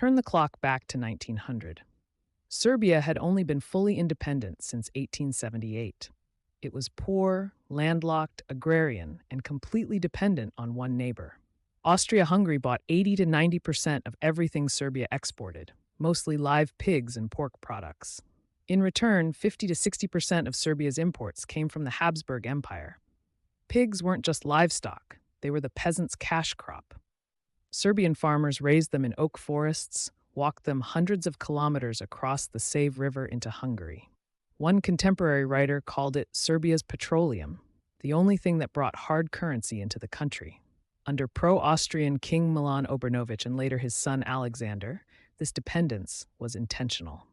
Turn the clock back to 1900. Serbia had only been fully independent since 1878. It was poor, landlocked, agrarian, and completely dependent on one neighbor. Austria-Hungary bought 80 to 90% of everything Serbia exported, mostly live pigs and pork products. In return, 50 to 60% of Serbia's imports came from the Habsburg Empire. Pigs weren't just livestock, they were the peasants' cash crop. Serbian farmers raised them in oak forests, walked them hundreds of kilometers across the Save River into Hungary. One contemporary writer called it Serbia's petroleum, the only thing that brought hard currency into the country. Under pro-Austrian King Milan Obrenović and later his son Alexander, this dependence was intentional.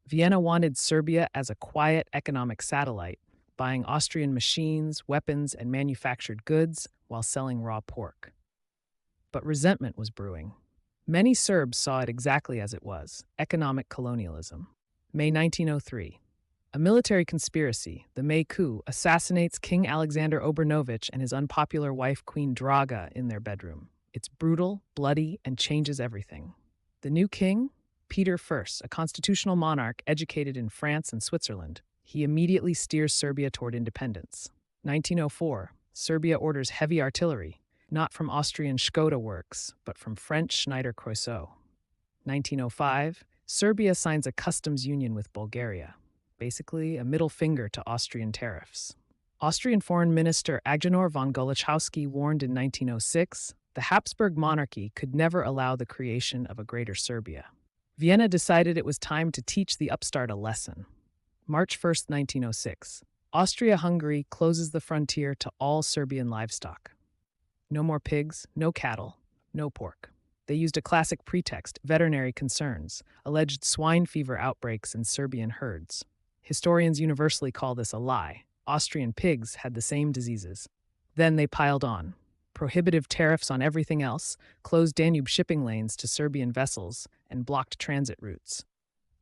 Vienna wanted Serbia as a quiet economic satellite, buying Austrian machines, weapons, and manufactured goods while selling raw pork. But resentment was brewing. Many Serbs saw it exactly as it was, economic colonialism. May 1903. A military conspiracy, the May coup, assassinates King Alexander Obrenović and his unpopular wife Queen Draga in their bedroom. It's brutal, bloody, and changes everything. The new king? Peter I, a constitutional monarch educated in France and Switzerland. He immediately steers Serbia toward independence. 1904. Serbia orders heavy artillery, not from Austrian Škoda works, but from French Schneider Creusot. 1905. Serbia signs a customs union with Bulgaria, basically a middle finger to Austrian tariffs. Austrian Foreign Minister Aggenor von Golichowski warned in 1906 the Habsburg monarchy could never allow the creation of a Greater Serbia. Vienna decided it was time to teach the upstart a lesson. March 1, 1906. Austria-Hungary closes the frontier to all Serbian livestock. No more pigs, no cattle, no pork. They used a classic pretext, veterinary concerns, alleged swine fever outbreaks in Serbian herds. Historians universally call this a lie. Austrian pigs had the same diseases. Then they piled on. Prohibitive tariffs on everything else, closed Danube shipping lanes to Serbian vessels, and blocked transit routes.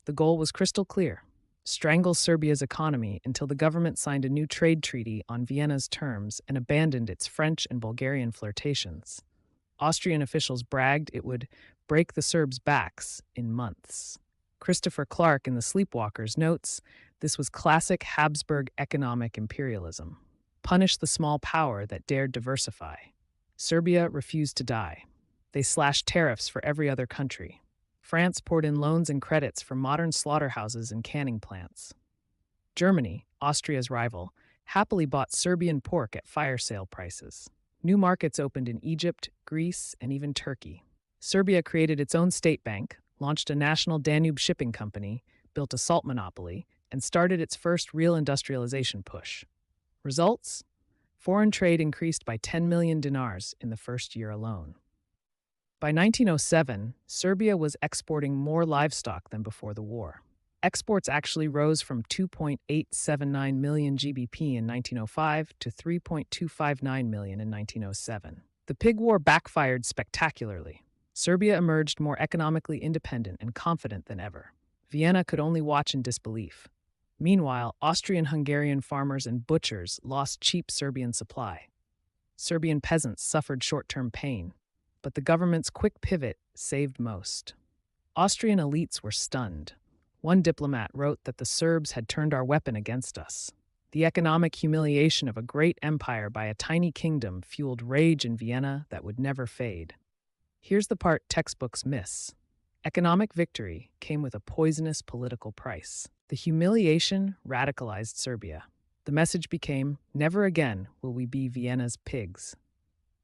The goal was crystal clear: strangle Serbia's economy until the government signed a new trade treaty on Vienna's terms and abandoned its French and Bulgarian flirtations. Austrian officials bragged it would break the Serbs' backs in months. Christopher Clark in The Sleepwalkers notes this was classic Habsburg economic imperialism. Punish the small power that dared diversify. Serbia refused to die. They slashed tariffs for every other country. France poured in loans and credits for modern slaughterhouses and canning plants. Germany, Austria's rival, happily bought Serbian pork at fire sale prices. New markets opened in Egypt, Greece, and even Turkey. Serbia created its own state bank, launched a national Danube shipping company, built a salt monopoly, and started its first real industrialization push. Results? Foreign trade increased by 10 million dinars in the first year alone. By 1907, Serbia was exporting more livestock than before the war. Exports actually rose from 2.879 million GBP in 1905 to 3.259 million in 1907. The pig war backfired spectacularly. Serbia emerged more economically independent and confident than ever. Vienna could only watch in disbelief. Meanwhile, Austrian-Hungarian farmers and butchers lost cheap Serbian supply. Serbian peasants suffered short-term pain, but the government's quick pivot saved most. Austrian elites were stunned. One diplomat wrote that the Serbs had turned our weapon against us. The economic humiliation of a great empire by a tiny kingdom fueled rage in Vienna that would never fade. Here's the part textbooks miss. Economic victory came with a poisonous political price. The humiliation radicalized Serbia. The message became, never again will we be Vienna's pigs.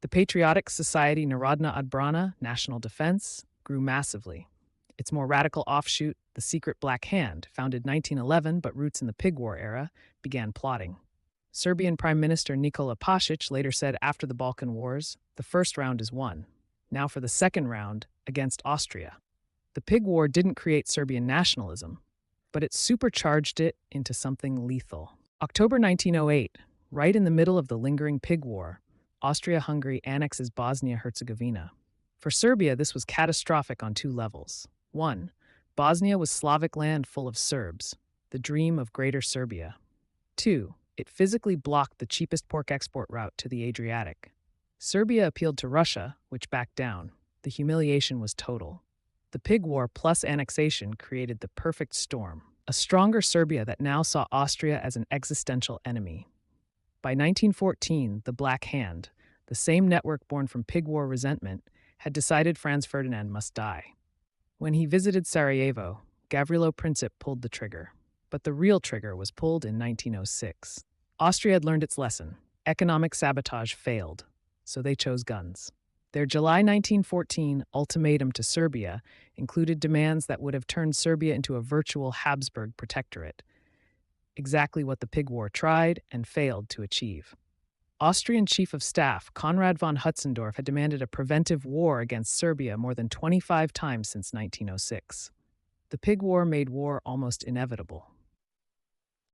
The patriotic society Narodna Odbrana, National Defense, grew massively. Its more radical offshoot, the Secret Black Hand, founded 1911 but roots in the pig war era, began plotting. Serbian Prime Minister Nikola Pasic later said after the Balkan Wars, the first round is won. Now for the second round, against Austria. The pig war didn't create Serbian nationalism, but it supercharged it into something lethal. October 1908, right in the middle of the lingering pig war, Austria-Hungary annexes Bosnia-Herzegovina. For Serbia, this was catastrophic on two levels. One, Bosnia was Slavic land full of Serbs, the dream of Greater Serbia. Two, it physically blocked the cheapest pork export route to the Adriatic. Serbia appealed to Russia, which backed down. The humiliation was total. The Pig War plus annexation created the perfect storm, a stronger Serbia that now saw Austria as an existential enemy. By 1914, the Black Hand, the same network born from Pig War resentment, had decided Franz Ferdinand must die. When he visited Sarajevo, Gavrilo Princip pulled the trigger. But the real trigger was pulled in 1906. Austria had learned its lesson. Economic sabotage failed, so they chose guns. Their July 1914 ultimatum to Serbia included demands that would have turned Serbia into a virtual Habsburg protectorate, exactly what the Pig War tried and failed to achieve. Austrian Chief of Staff Konrad von Hötzendorf had demanded a preventive war against Serbia more than 25 times since 1906. The Pig War made war almost inevitable.